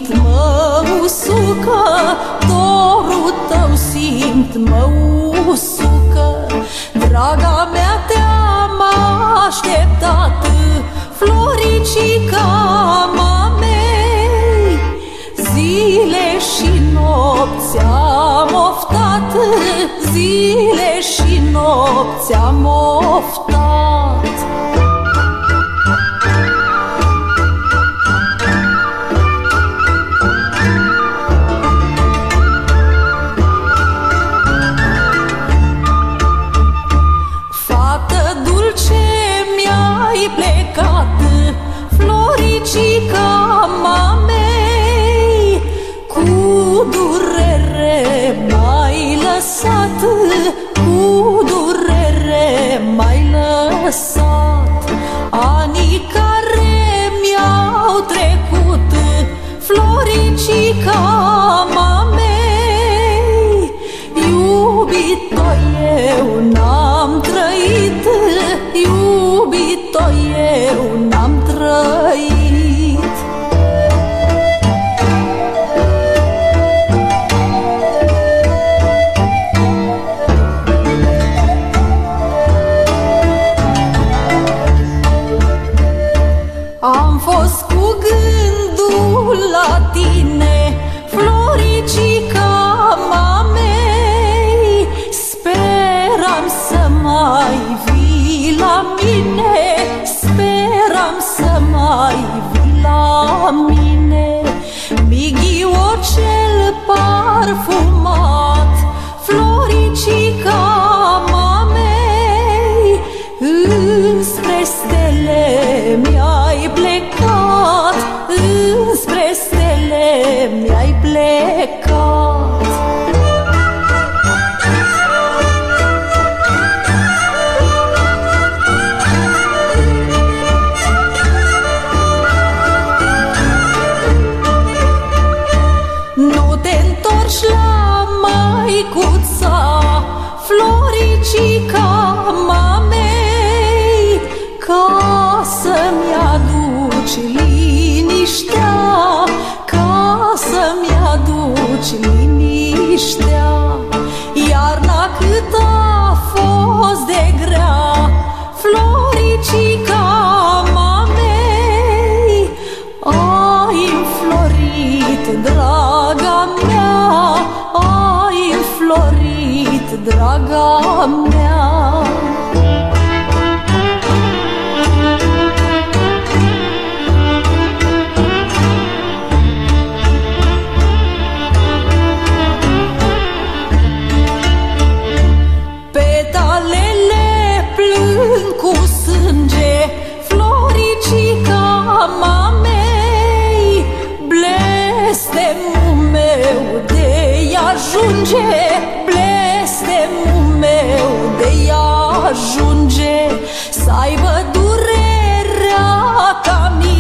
simt mă usucă, dorul tău simt mă usucă. Draga mea, te-am așteptat, Floricica mamei. Zile și nopți am oftat, zile și nopți am oftat. Fată dulce, mi-ai plecat, Floricica mamei. Cu durere m-ai lăsat, cu durere m-ai lăsat. Anii care mi-au trecut, Floricica mamei. Iubito, eu n-am trăit, iubito, eu n-am trăit. Am fost cu gândul la tine, Floricica mamei. Speram să mai vii la mine, speram să mai vii la mine. Mighior cel parfumat, Floricica mamei. Înspre stele mi-ai plecat, înspre stele mi-ai plecat. Nu te întorci la măicuța, Floricica mamei, ca să-mi aduci liniștea, ca să-mi aduci liniștea. Iarna cât a fost de grea, Floricica mamei. Ai înflorit, draga mea, ai înflorit, draga mea. Petalele plâng cu sânge, Floricica mamei. Blestemul meu de-i ajunge, blestemul meu de-i ajunge. Să aibă durerea ca mine